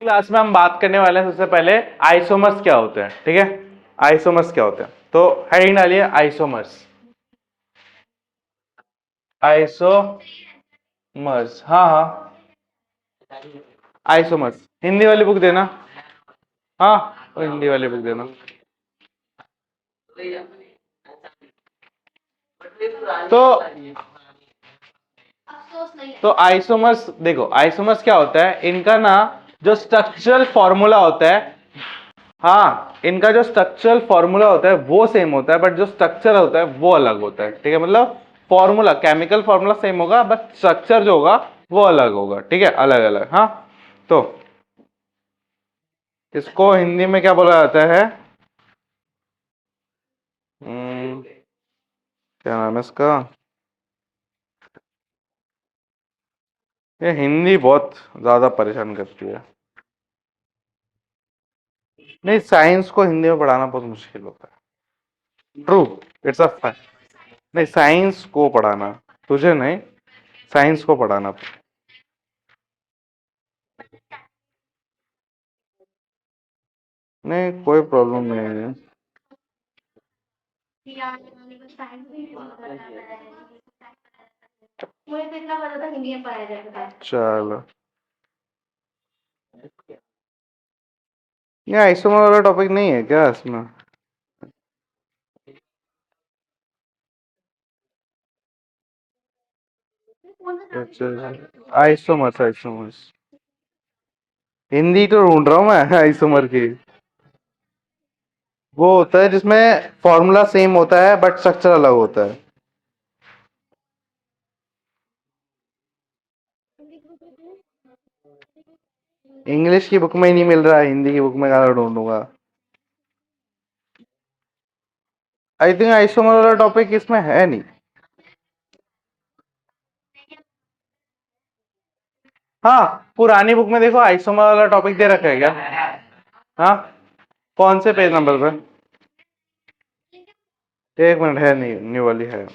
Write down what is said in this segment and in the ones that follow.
Class में हम बात करने वाले हैं सबसे पहले आइसोमर्स क्या होते हैं, ठीक है। आइसोमर्स क्या होते हैं, तो हेडिंग डालिए आइसोमर्स। आइसोमर्स, हाँ हाँ, आइसोमर्स। हिंदी वाली बुक देना, हाँ हिंदी वाली बुक देना। तो आइसोमर्स देखो, आइसोमर्स क्या होता है, इनका ना जो स्ट्रक्चरल फॉर्मूला होता है, हाँ इनका जो स्ट्रक्चरल फॉर्मूला होता है वो सेम होता है, बट जो स्ट्रक्चर होता है वो अलग होता है, ठीक है। मतलब फॉर्मूला, केमिकल फॉर्मूला सेम होगा, बट स्ट्रक्चर जो होगा वो अलग होगा, ठीक है, अलग अलग। हाँ, तो इसको हिंदी में क्या बोला जाता है, क्या नाम है इसका, ये हिंदी बहुत ज्यादा परेशान करती है। नहीं, साइंस को हिंदी में पढ़ाना बहुत मुश्किल होता है। True, it's a fact. नहीं, साइंस को पढ़ाना, तुझे नहीं, साइंस को पढ़ाना। नहीं, कोई प्रॉब्लम नहीं है। चलो, ये आइसोमर वाला टॉपिक नहीं है क्या इसमें? अच्छा, आइसोमर्स, आइसोमर्स हिंदी तो ढूंढ रहा हूँ मैं आइसोमर की। वो होता है जिसमें फॉर्मूला सेम होता है बट स्ट्रक्चर अलग होता है। इंग्लिश की बुक में ही नहीं मिल रहा है, हिंदी की बुक में कहाँ ढूंढूंगा। आई थिंक आइसोमर वाला टॉपिक इसमें है नहीं। हाँ, पुरानी बुक में देखो आइसोमर वाला टॉपिक दे रखा है क्या? हाँ, कौन से पेज नंबर पे? एक मिनट, है नहीं, न्यू वाली है।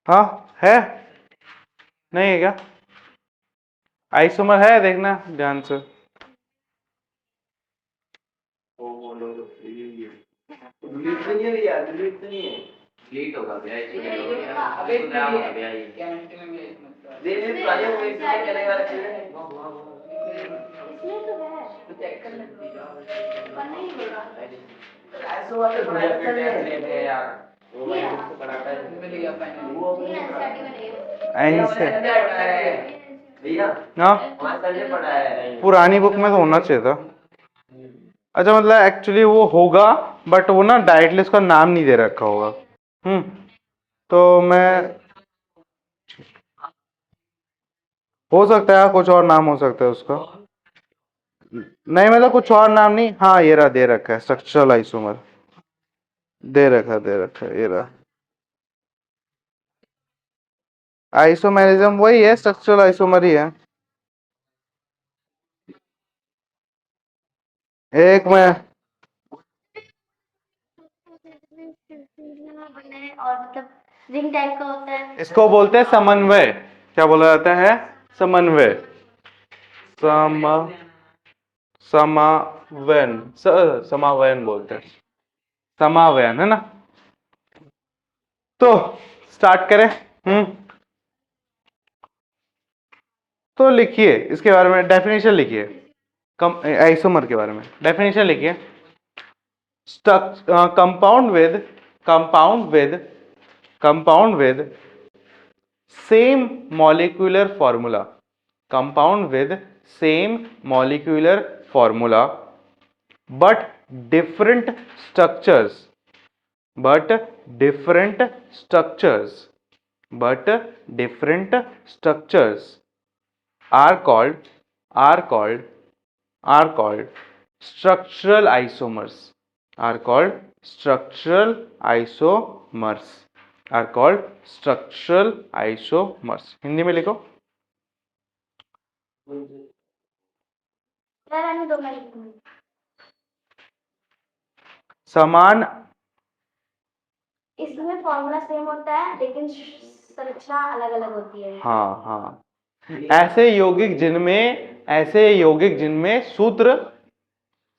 हाँ है, नहीं है क्या? आइसोमर है, देखना ध्यान से। हाँ, पुरानी बुक में तो होना चाहिए था। अच्छा, मतलब एक्चुअली वो होगा, बट वो ना डायरेक्टली उसका नाम नहीं दे रखा होगा। हम्म, तो मैं, हो सकता है कुछ और नाम हो सकता है उसका। नहीं, मतलब कुछ और नाम नहीं, हाँ ये रहा, दे रखा है स्ट्रक्चरल आइसोमर, दे रखा है, ये रहा। आइसोमेरिज्म वही है, स्ट्रक्चरल आइसोमर ही है। एक में और मतलब रिंग टाइप का होता है, इसको बोलते हैं समन्वय। क्या बोला जाता है? समन्वय। सम समावयन, समावयन बोलते हैं, समावयन है ना। तो स्टार्ट करें। तो लिखिए इसके बारे में डेफिनेशन लिखिए, कम आइसोमर के बारे में डेफिनेशन लिखिए। Compound with compound with compound with same molecular formula, compound with same molecular formula but different structures, but different structures, but different structures are called are called are called structural isomers, are called structural isomers, are called structural isomers। Hindi में लिखो। समान, इसमें formula same होता है लेकिन संरचना अलग अलग होती है। हाँ हाँ, ऐसे यौगिक जिनमें सूत्र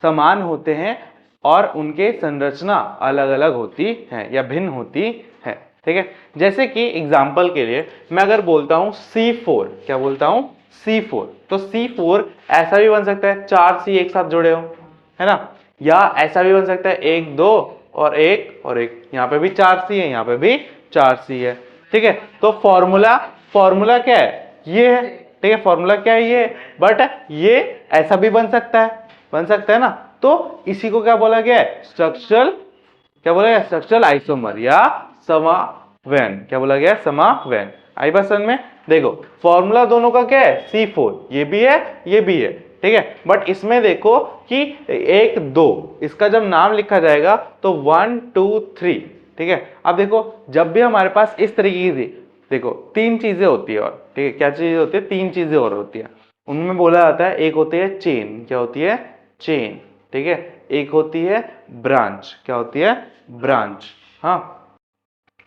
समान होते हैं और उनके संरचना अलग अलग होती है या भिन्न होती है। ठीक है, जैसे कि एग्जाम्पल के लिए मैं अगर बोलता हूं C4, क्या बोलता हूं C4, तो C4 ऐसा भी बन सकता है 4 C एक साथ जुड़े हो, है ना, या ऐसा भी बन सकता है 1 2 और 1 और 1, यहाँ पे भी 4 C है, यहाँ पे भी 4 C है। ठीक है, तो फॉर्मूला क्या है, ये है। ठीक है, फॉर्मूला क्या है, ये, बट ये ऐसा भी बन सकता है ना, तो इसी को क्या बोला गया है, स्ट्रक्चरल, क्या बोला गया, स्ट्रक्चरल आइसोमर या समावयन, क्या बोला गया, समावयन। आई बात समझ में। देखो फॉर्मूला दोनों का क्या है, C4, ये भी है ये भी है। ठीक है, बट इसमें देखो कि 1 2, इसका जब नाम लिखा जाएगा तो 1 2 3। ठीक है, अब देखो जब भी हमारे पास इस तरीके की, देखो 3 चीजें होती है, और ठीक है, क्या चीजें होती है, 3 चीजें और होती है, उनमें बोला जाता है, एक होती है चेन, क्या होती है, चेन। ठीक है, एक होती है ब्रांच, क्या होती है, ब्रांच, हाँ,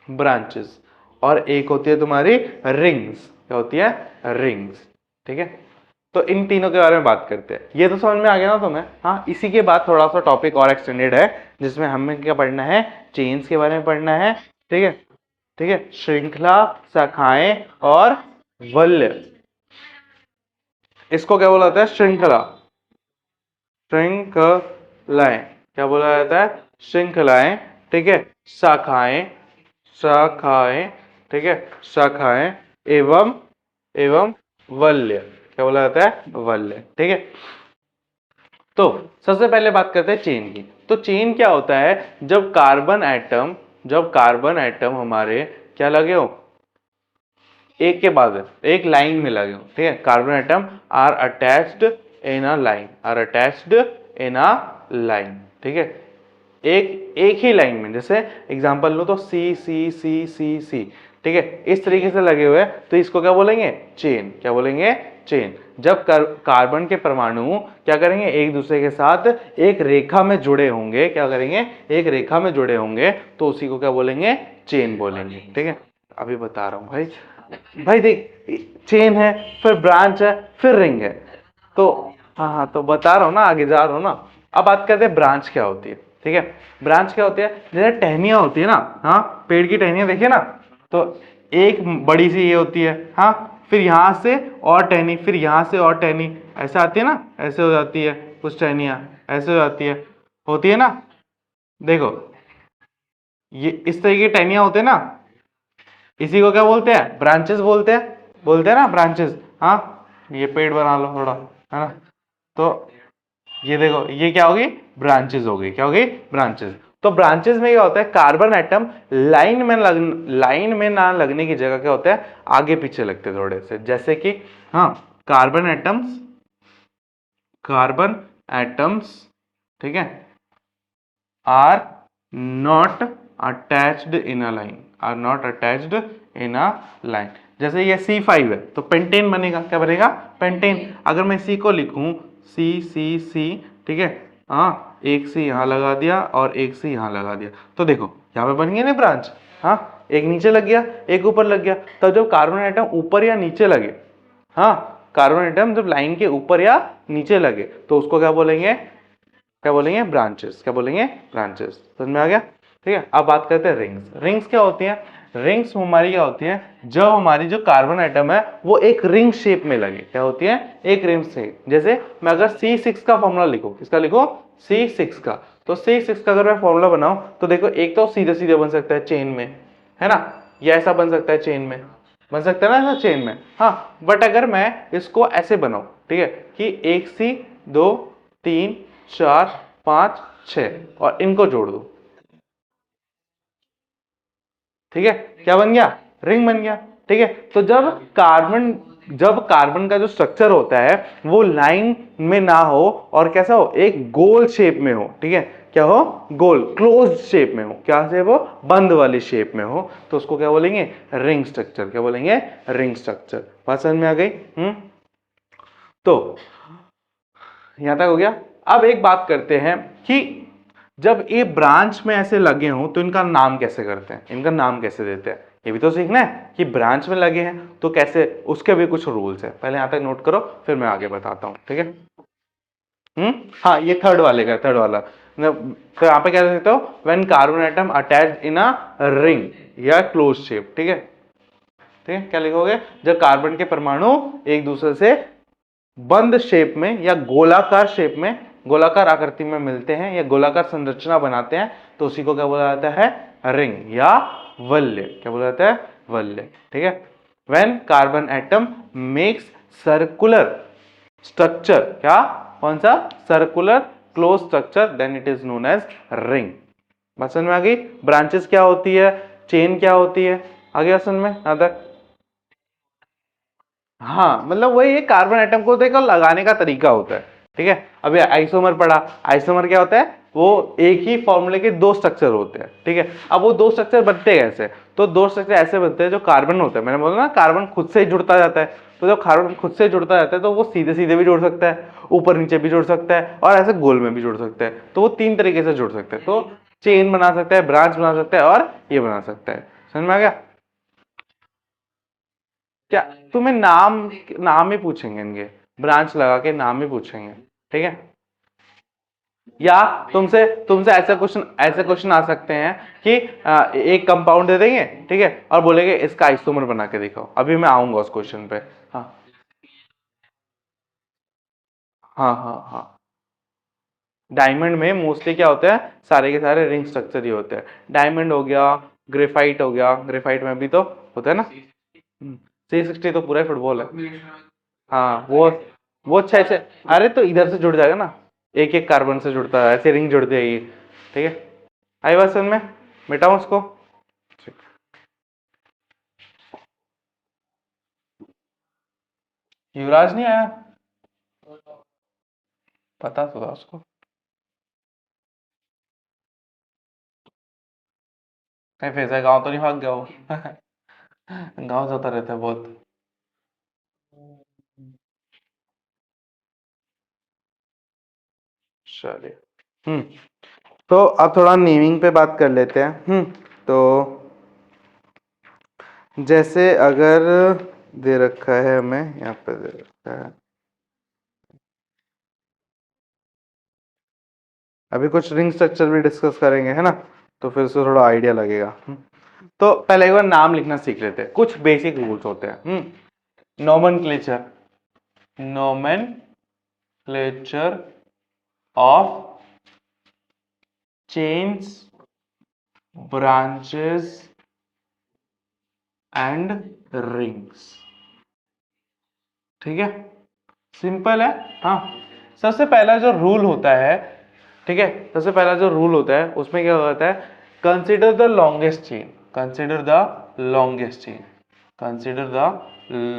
ब्रांचेस, और एक होती है तुम्हारी रिंग्स, क्या होती है, रिंग्स। ठीक है, तो इन तीनों के बारे में बात करते हैं। ये तो समझ में आ गया ना तुम्हें। हाँ, इसी के बाद थोड़ा सा टॉपिक और एक्सटेंडेड है, जिसमें हमें क्या पढ़ना है, चेन्स के बारे में पढ़ना है। ठीक है, ठीक है, श्रृंखला, शाखाएं और वल्य, इसको क्या बोला जाता है, श्रृंखला, श्रृंखलाएं, क्या बोला जाता है, श्रृंखलाएं। ठीक है, शाखाएं, शाखाएं, ठीक है, शाखाएं एवं एवं वल्य, क्या बोला जाता है, वल्य। ठीक है, तो सबसे पहले बात करते हैं चेन की। तो चेन क्या होता है, जब कार्बन एटम हमारे क्या लगे हो, एक के बाद एक लाइन में लगे हो। ठीक है, carbon atom are attached in a line, are attached in a line. ठीक है, एक ही लाइन में, जैसे एग्जांपल लो तो सी सी सी सी सी। ठीक है, इस तरीके से लगे हुए हैं, तो इसको क्या बोलेंगे, चेन, क्या बोलेंगे, चेन। जब कार्बन के परमाणु क्या करेंगे, एक दूसरे के साथ एक रेखा में जुड़े होंगे, क्या करेंगे, एक रेखा में जुड़े होंगे, तो उसी को क्या बोलेंगे, चेन बोलेंगे। ठीक है, अभी बता रहा हूं भाई, भाई देख, चेन है, फिर ब्रांच है, फिर रिंग है, तो हाँ हाँ, तो बता रहा हूँ ना, आगे जा रहा हूँ ना। अब बात करते हैं ब्रांच क्या होती है। ठीक है, ब्रांच क्या होती है, जैसे टहनियाँ होती है ना, हाँ, पेड़ की टहनियाँ देखिए ना, तो एक बड़ी सी ये होती है, हाँ, फिर यहाँ से और टहनी, फिर यहाँ से और टहनी, ऐसे आती है ना, ऐसे हो जाती है, कुछ टहनियाँ ऐसे हो जाती है, होती है ना। देखो ये इस तरीके की टहनियाँ होते हैं ना, इसी को क्या बोलते हैं, ब्रांचेस बोलते हैं ना, ब्रांचेस। हाँ, ये पेड़ बना लो थोड़ा, है ना, तो ये देखो, ये क्या होगी, ब्रांचेस हो गई, क्या होगी, ब्रांचेस। तो ब्रांचेस में क्या होता है, कार्बन एटम लाइन में ना लगने की जगह क्या होता है, आगे पीछे लगते हैं थोड़े से, जैसे कि हाँ, कार्बन एटम्स, ठीक है, are not attached in a line, are not attached in a line. जैसे ये C5 है, तो पेंटेन बनेगा, क्या बनेगा, पेंटेन। अगर मैं सी को लिखूं C, ठीक है, हाँ, एक सी यहाँ लगा दिया और एक सी यहाँ लगा दिया, तो देखो यहाँ पे बन गया ना ब्रांच, हाँ, एक नीचे लग गया, एक ऊपर लग गया। तब जब कार्बन आइटम ऊपर या नीचे लगे, हाँ, कार्बन आइटम जब लाइन के ऊपर या नीचे लगे, तो उसको क्या बोलेंगे, क्या बोलेंगे, ब्रांचेस, क्या बोलेंगे, ब्रांचेस। समझ में आ गया। ठीक है, अब बात करते हैं रिंग्स। रिंग्स क्या होती हैं, रिंग्स हमारी क्या होती है, जब हमारी जो कार्बन आइटम है वो एक रिंग शेप में लगे, क्या होती है, एक रिंग शेप। जैसे मैं अगर C6 का फॉर्मूला लिखो, किसका लिखो, C6 का, तो C6 का अगर मैं फॉर्मूला बनाऊं, तो देखो एक तो सीधे सीधे बन सकता है चेन में, है ना, या ऐसा बन सकता है चेन में, बन सकता है ना ऐसा चेन में, हाँ। बट अगर मैं इसको ऐसे बनाऊं, ठीक है, कि 1C 2 3 4 5 6 और इनको जोड़ दो, ठीक है, क्या बन गया, रिंग बन गया। ठीक है, तो जब कार्बन का जो स्ट्रक्चर होता है वो लाइन में ना हो और कैसा हो, एक गोल शेप में हो, ठीक है, क्या हो, गोल क्लोज शेप में हो, क्या शेप हो, बंद वाली शेप में हो, तो उसको क्या बोलेंगे, रिंग स्ट्रक्चर, क्या बोलेंगे, रिंग स्ट्रक्चर। बात समझ में आ गई। तो यहां तक हो गया। अब एक बात करते हैं कि जब ये ब्रांच में ऐसे लगे हों तो इनका नाम कैसे करते हैं, इनका नाम कैसे देते हैं। ये भी तो सीखना है कि ब्रांच में लगे हैं तो कैसे, उसके भी कुछ रूल्स है। पहले यहाँ तक नोट करो, फिर मैं आगे बताता हूँ, ठीक है। हाँ, ये थर्ड वाले का, थर्ड वाला तो यहाँ पे क्या लिख सकते हो, when carbon atom attached in a ring या क्लोज शेप, ठीक है। ठीक है, क्या लिखोगे, जब कार्बन के परमाणु एक दूसरे से बंद शेप में या गोलाकार शेप में, गोलाकार आकृति में मिलते हैं या गोलाकार संरचना बनाते हैं, तो उसी को क्या बोला जाता है, रिंग या वलय। क्या बोला जाता है, वलय, ठीक है। When carbon atom makes circular structure, क्या, कौन सा, circular close structure, then it is known as ring. बात समझ में आ गई। ब्रांचेस क्या होती है, चेन क्या होती है, आ गया समझ में यहां तक। हाँ, मतलब वही है, कार्बन एटम को देखो लगाने का तरीका होता है, ठीक है। अभी आइसोमर पढ़ा, आइसोमर क्या होता है, वो एक ही फॉर्मूले के दो स्ट्रक्चर होते हैं, ठीक है। अब वो दो स्ट्रक्चर बनते कैसे, तो दो स्ट्रक्चर ऐसे बनते हैं, जो कार्बन होता है, मैंने बोला ना कार्बन खुद से ही जुड़ता जाता है, तो जब कार्बन खुद से जुड़ता जाता है तो वो सीधे सीधे भी जुड़ सकता है, ऊपर नीचे भी जुड़ सकता है, और ऐसे गोल में भी जुड़ सकता है, तो वो तीन तरीके से जुड़ सकते हैं। तो चेन बना सकता है, ब्रांच बना सकता है, और ये बना सकता है। समझ में आ गया। क्या, तुम्हें नाम, नाम ही पूछेंगे इनके, ब्रांच लगा के नाम ही पूछेंगे, ठीक है। या तुमसे तुमसे ऐसे क्वेश्चन आ सकते हैं कि एक कंपाउंड दे देंगे, ठीक है, और बोलेंगे इसका आइसोमर बना के दिखाओ। अभी मैं आऊंगा उस क्वेश्चन पे। हाँ हाँ हाँ हाँ, डायमंड में मोस्टली क्या होता है, सारे के सारे रिंग स्ट्रक्चर ही होते हैं। डायमंड हो गया, ग्रेफाइट हो गया, ग्रेफाइट में भी तो होता है ना। C60 तो पूरा फुटबॉल है। हाँ, वो छह छह, अरे तो इधर से जुड़ जाएगा ना, एक एक कार्बन से जुड़ता है, ऐसे रिंग जुड़ जाएगी, ठीक है। आई बात समझ में, मिटाऊं उसको। युवराज नहीं आया, पता तो था उसको, कहीं फैसा गाँव तो नहीं भाग गया वो। गाँव जाता रहता है बहुत। चलिए, तो अब थोड़ा नेमिंग पे बात कर लेते हैं। तो जैसे अगर दे रखा है हमें, यहाँ पे दे रखा है, अभी कुछ रिंग स्ट्रक्चर भी डिस्कस करेंगे, है ना, तो फिर से थोड़ा आइडिया लगेगा। तो पहले एक बार नाम लिखना सीख लेते हैं, कुछ बेसिक रूल्स होते हैं। Nomenclature, nomenclature of chains, branches and rings, ठीक है, सिंपल है। हाँ, सबसे पहला जो रूल होता है, ठीक है, सबसे पहला जो रूल होता है उसमें क्या होता है, consider the longest chain, consider the longest chain, consider the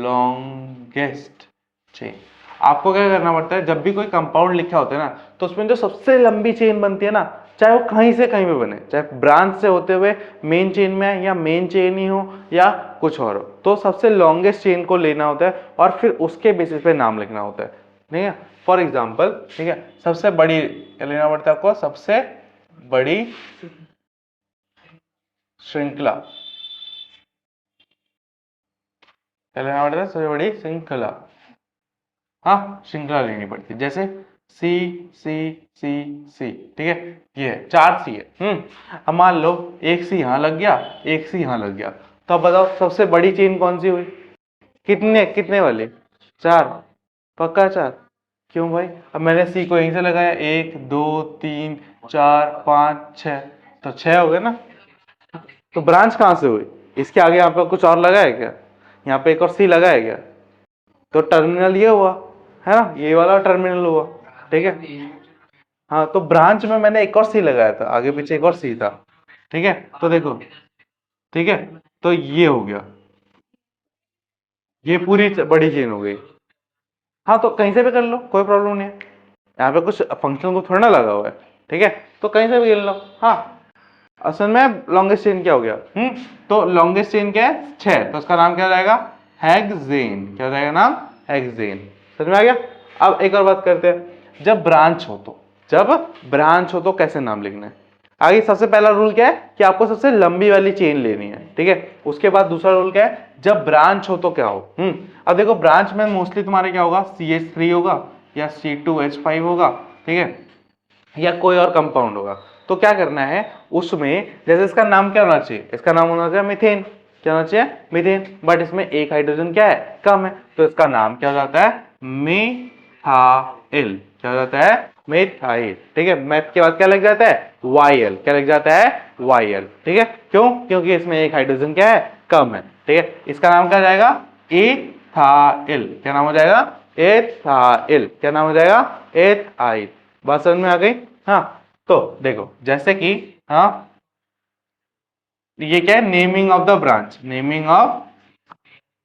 longest chain. आपको क्या करना पड़ता है, जब भी कोई कंपाउंड लिखा होता है ना, तो उसमें जो सबसे लंबी चेन बनती है ना, चाहे वो कहीं से कहीं पे बने, चाहे ब्रांच से होते हुए मेन चेन में, या मेन चेन ही हो या कुछ और हो, तो सबसे लॉन्गेस्ट चेन को लेना होता है और फिर उसके बेसिस पे नाम लिखना होता है, ठीक है। फॉर एग्जाम्पल, ठीक है, सबसे बड़ी क्या लेना पड़ता है आपको, सबसे बड़ी श्रृंखला, क्या लेना पड़ता है, सबसे बड़ी श्रृंखला, हाँ, श्रृंखला लेनी पड़ती है। जैसे सी सी सी सी, ठीक है, ये है, चार सी है। अब मान लो एक सी यहाँ लग गया, एक सी यहाँ लग गया, तो अब बताओ सबसे बड़ी चेन कौन सी हुई, कितने कितने वाली, चार, पक्का चार। क्यों भाई, अब मैंने सी को यहीं से लगाया, एक दो तीन चार पाँच छः, तो छः हो गए ना। तो ब्रांच कहाँ से हुई, इसके आगे यहाँ पे कुछ और लगा है क्या, यहाँ पे एक और सी लगा है क्या, तो टर्मिनल ये हुआ, है ना, ये वाला टर्मिनल हुआ, ठीक है। हाँ, तो ब्रांच में मैंने एक और सी लगाया था, आगे पीछे एक और सी था, ठीक है। तो देखो, ठीक है, तो ये हो गया, ये पूरी बड़ी चेन हो गई। हाँ, तो कहीं से भी कर लो, कोई प्रॉब्लम नहीं है, यहाँ पे कुछ फंक्शन को थोड़ा ना लगा हुआ है, ठीक है, तो कहीं से भी गिन लो। हाँ, असल में लॉन्गेस्ट चेन क्या हो गया, तो लॉन्गेस्ट चेन क्या है, 6, तो उसका नाम क्या हो जाएगा, हेक्सेन, क्या हो जाएगा नाम, हेक्सेन। समझ में आ गया। अब एक और बात करते हैं, जब ब्रांच हो तो, जब ब्रांच हो तो कैसे नाम लिखना है। आगे सबसे पहला रूल क्या है कि आपको सबसे लंबी वाली चेन लेनी है, ठीक है। उसके बाद दूसरा रूल क्या है, जब ब्रांच हो तो क्या हो। अब देखो ब्रांच में मोस्टली तुम्हारे क्या होगा, CH3 होगा या C2H5 होगा, ठीक है, या कोई और कंपाउंड होगा। तो क्या करना है उसमें, जैसे इसका नाम क्या होना चाहिए, इसका नाम होना चाहिए मीथेन। क्या होना चाहिए, मीथेन। बट इसमें एक हाइड्रोजन क्या है, कम है, तो इसका नाम क्या हो जाता है, मिथाइल। क्या हो जाता है, मिथाइल, ठीक है। मैथ के बाद क्या लग जाता है, YL। क्या लग जाता है, YL, ठीक है। क्यों, क्योंकि इसमें एक हाइड्रोजन क्या है, कम है, ठीक है। इसका नाम क्या जाएगा, एथाइल। क्या नाम हो जाएगा, एथाइल। क्या नाम हो जाएगा, एथाइल। बात समझ में आ गई। हाँ, तो देखो जैसे कि, हाँ, ये क्या है, naming of the branch, naming of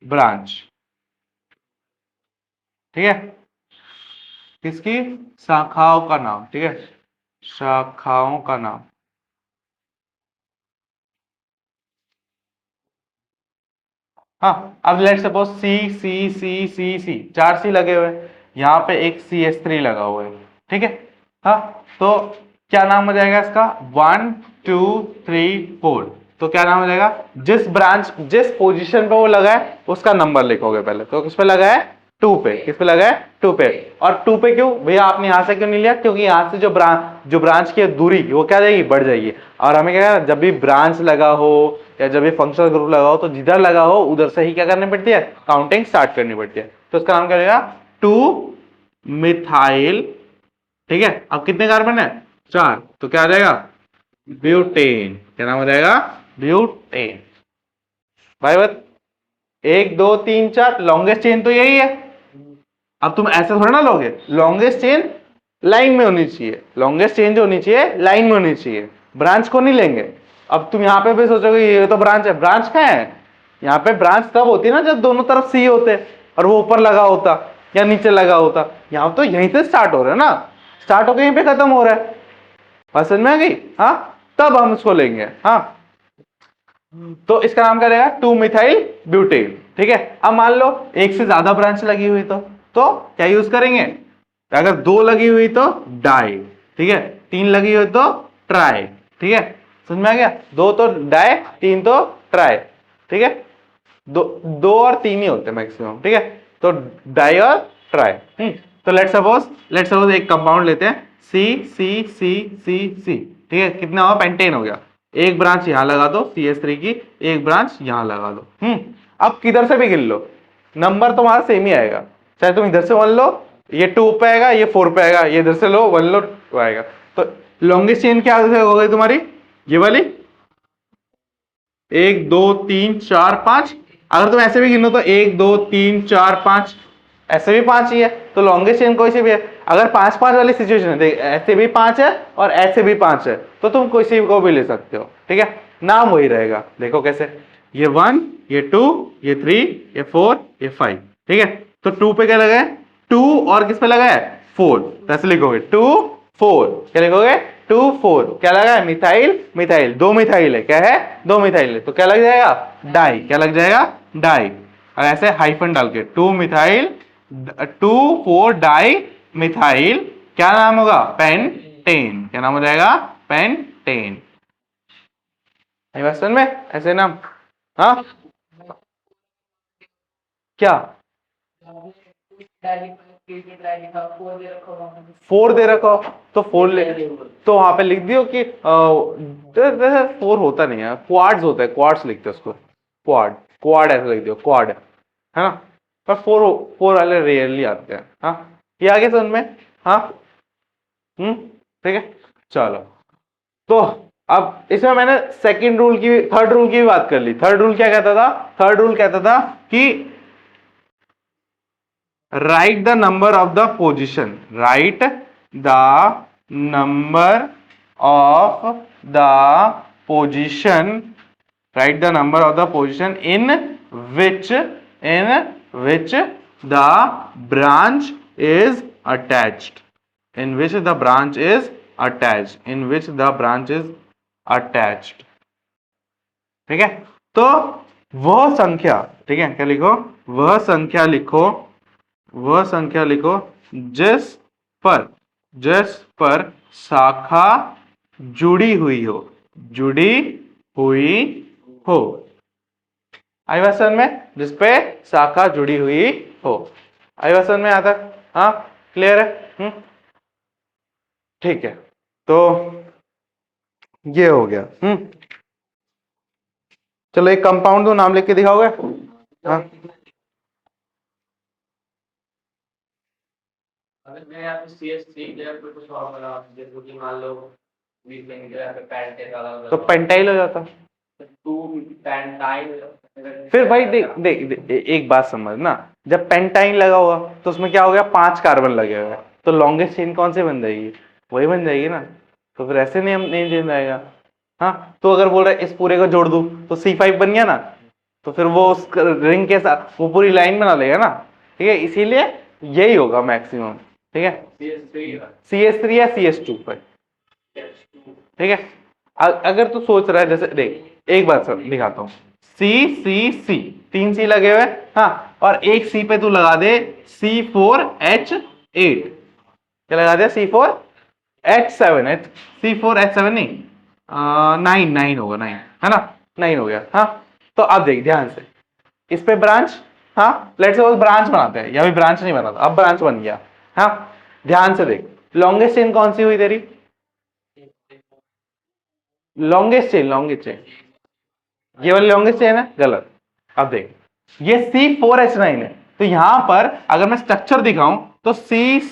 branch, ठीक है, किसकी, शाखाओं का नाम, ठीक है, शाखाओं का नाम। हाँ, अब लेट सपोज सी सी सी सी सी, 4 C लगे हुए हैं, यहाँ पे एक CH3 लगा हुआ है, ठीक है। हाँ, तो क्या नाम हो जाएगा इसका, 1 2 3 4। तो क्या नाम हो जाएगा, जिस ब्रांच, जिस पोजीशन पे वो लगा है उसका नंबर लिखोगे पहले। तो किस पे लगा है, 2 पे। किस पे लगा है, 2 पे। और 2 पे क्यों भैया, आपने यहां से क्यों नहीं लिया, क्योंकि यहां से जो ब्रांच की दूरी वो क्या जाएगी, बढ़ जाएगी। और हमें क्या, जब भी ब्रांच लगा हो या जब भी फंक्शनल ग्रुप लगा हो, तो जिधर लगा हो उधर से ही क्या करनी पड़ती है, काउंटिंग स्टार्ट करनी पड़ती है। तो इसका नाम क्या रहेगा, 2 मिथाइल, ठीक है। अब कितने कार्बन है, 4, तो क्या आ जाएगा, ब्यूटेन। क्या नाम हो जाएगा, ब्यूटेन। भाई बत 1 2 3 4, लॉन्गेस्ट चेन तो यही है। अब तुम ऐसे थोड़ा ना लोगे, लॉन्गेस्ट चेन लाइन में होनी चाहिए, लॉन्गेस्ट चेन जो होनी चाहिए लाइन में होनी चाहिए, ब्रांच को नहीं लेंगे। अब तुम यहाँ पे भी सोचोगे ये तो ब्रांच है, ब्रांच कहाँ है, यहाँ पे ब्रांच तब होती है ना जब दोनों तरफ सी होते और वो ऊपर लगा होता या नीचे लगा होता। यहाँ तो यहीं से स्टार्ट हो रहा है ना, स्टार्ट होकर यहीं पे खत्म हो रहा है। बात समझ में आ गई। हाँ, तब हम उसको लेंगे। हाँ, तो इसका नाम क्या रहेगा, 2 मिथाइल ब्यूटेन, ठीक है। अब मान लो एक से ज्यादा ब्रांच लगी हुई तो क्या यूज करेंगे, अगर 2 लगी हुई तो डाई, ठीक है, 3 लगी हुई तो ट्राई, ठीक है। समझ में आ गया, 2 तो डाई, 3 तो ट्राई, ठीक है। 2 और 3 ही होते हैं मैक्सिमम, ठीक है। तो डाई और ट्राई। तो लेट सपोज एक कंपाउंड लेते हैं, सी सी सी सी सी, ठीक है। कितना हुआ, पेंटेन हो गया। एक ब्रांच यहां लगा दो CH3 की, एक ब्रांच यहां लगा दो। अब किधर से भी गिन लो, नंबर तुम्हारा सेम ही आएगा। चाहे तुम इधर से 1 लो, ये 2 पे आएगा, ये 4 पे आएगा, ये इधर से लो 1 लो 2 आएगा। तो लॉन्गेस्ट चेन क्या हो गई तुम्हारी, ये वाली, 1 2 3 4 5। अगर तुम ऐसे भी गिनो तो 1 2 3 4 5, ऐसे भी 5 ही है, तो लॉन्गेस्ट चेन कोई सी भी है। अगर 5 5 वाली सिचुएशन है, देख ऐसे भी 5 है और ऐसे भी 5 है, तो तुम कोई सी को भी ले सकते हो, ठीक है। नाम वही रहेगा, देखो कैसे, ये 1, ये 2, ये 3, ये 4, ये 5, ठीक है। तो 2 पे क्या लगा है, 2, और किस पे लगा है, 4, तो ऐसे लिखोगे 2 4। क्या लिखोगे, 2 4। क्या लगा है, मिथाइल, मिथाइल, 2 मिथाइल है, क्या है, 2 मिथाइल है, तो क्या लग जाएगा, डाई। क्या लग जाएगा, डाई। और ऐसे हाइफन डाल के 2 मिथाइल 2 4 डाई मिथाइल, क्या नाम होगा, पेंटेन। क्या नाम हो जाएगा, पेंटेन। में ऐसे नाम। हाँ, क्या 4 दे रखा हो तो 4 ले, तो वहां पे लिख दियो कि 4 होता नहीं है, क्वाड्स होता है, क्वाड्स लिखते हैं उसको, क्वाड, क्वाड ऐसे लिख दियो, क्वाड, है ना। पर 4 वाले रेयरली आते हैं। हाँ, ये आगे समझ में। हाँ, ठीक है, चलो। तो अब इसमें मैंने सेकंड रूल की, थर्ड रूल की भी बात कर ली। थर्ड रूल क्या कहता था, थर्ड रूल कहता था कि write the number of the position, write the number of the position, write the number of the position in which the branch is attached, in which the branch is attached, in which the branch is attached, ठीक है। तो वह संख्या, ठीक है, क्या लिखो, वह संख्या लिखो, वह संख्या लिखो जिस पर शाखा जुड़ी हुई हो, जुड़ी हुई हो। आई बात समझ में, जिसपे शाखा जुड़ी हुई हो। आई बात समझ में यहाँ तक? हाँ, क्लियर है? ठीक है, तो ये हो गया। चलो एक कंपाउंड दो, नाम लिख के दिखाओगे? हाँ, अगर मैं यहाँ पे CS3 लेयर पे कुछ और बना, जैसे कि मान लो वीकेंड के यहाँ पे पेंटेन वाला तो पेंटाइल हो जाता। Two pentyl. फिर भाई देख देख दे, एक बात समझना, जब पेंटाइन लगा हुआ तो उसमें क्या हो गया, 5 कार्बन लगे हुए हैं, तो लॉन्गेस्ट चेन कौन सी बन जाएगी? वही बन जाएगी ना। तो फिर ऐसे नहीं चेंज आएगा। हाँ, तो अगर बोल रहे इस पूरे को जोड़ दूं तो C5 बन गया ना, तो फिर वो उस रिंग के साथ वो पूरी लाइन बना लेगा ना। ठीक है, इसीलिए यही होगा मैक्सिमम। ठीक है, CS3 या CS2 पर। ठीक है, अगर तू सोच रहा है, जैसे देख एक बात सब दिखाता हूँ, C 3 C लगे हुए, हाँ, और एक C पे तू लगा दे C4H8। क्या लगा दिया? C4H7, C4H7 नहीं, 9 होगा, 9 है ना, 9 हो गया। हाँ, तो अब देख ध्यान से, इस पे ब्रांच, हाँ, लेट्स सपोज ब्रांच बनाते हैं, या भी ब्रांच नहीं बना था, अब ब्रांच बन गया। हाँ, ध्यान से देख, लॉन्गेस्ट चेन कौन सी हुई तेरी? लॉन्गेस्ट चेन ये वाली लॉन्गेस्ट चेन है, गलत। अब देख, ये C4H9 है, तो यहां पर अगर मैं स्ट्रक्चर दिखाऊं तो C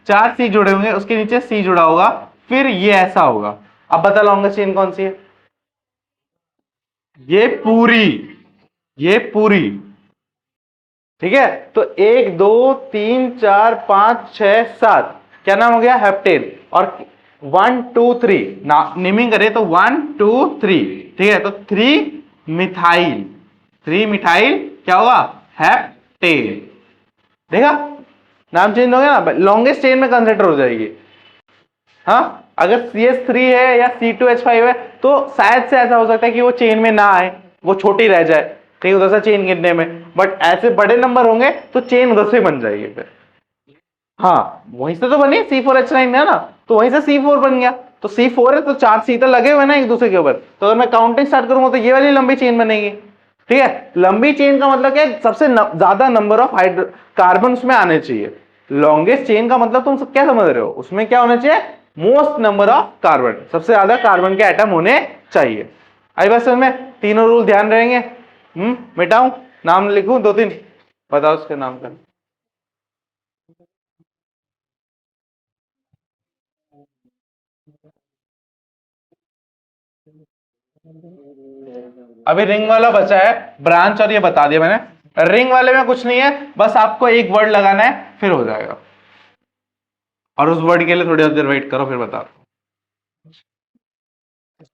4 C जुड़े होंगे, उसके नीचे C जुड़ा होगा, फिर ये ऐसा होगा। अब बता लॉन्गेस्ट चेन कौन सी है? ये पूरी, ये पूरी। ठीक है, तो 1 2 3 4 5 6 7, क्या नाम हो गया? हेप्टेन। और 1 2 3 ना नेमिंग करें तो 1 2 3। ठीक है, तो 3 मिथाइल क्या होगा? हेप्टेन। देखा, नाम चेंज हो गया ना, लॉन्गेस्ट चेन में कंसिडर हो जाएगी। हाँ, अगर CS3 है या C2H5 है तो शायद से ऐसा हो सकता है कि वो चेन में ना आए, वो छोटी रह जाए, ठीक है, उधर से चेन गिनने में। बट ऐसे बड़े नंबर होंगे तो चेन उधर से बन जाएगी फिर। हाँ, वहीं से तो बनी C4H9 है ना, तो वहीं से C4 बन गया। तो C4 है तो 4 C तो लगे हुए ना एक दूसरे के ऊपर, तो अगर मैं काउंटिंग स्टार्ट करूंगा तो ये वाली लंबी चेन बनेगी। ठीक है, लंबी चेन का मतलब क्या है? सबसे ज्यादा नंबर ऑफ कार्बन उसमें आने चाहिए। लॉन्गेस्ट चेन का मतलब तुम सब क्या समझ रहे हो, उसमें क्या होना चाहिए? मोस्ट नंबर ऑफ कार्बन, सबसे ज्यादा कार्बन के एटम होने चाहिए। आई बात समझ में? तीनों रूल ध्यान रहेंगे। मिटाऊं, नाम लिखूं 2 3, बताओ उसके नाम का। अभी रिंग वाला बचा है, ब्रांच और ये बता दिया मैंने। रिंग वाले में कुछ नहीं है, बस आपको एक वर्ड लगाना है, फिर हो जाएगा। और उस वर्ड के लिए थोड़ी देर वेट करो, फिर बता दो,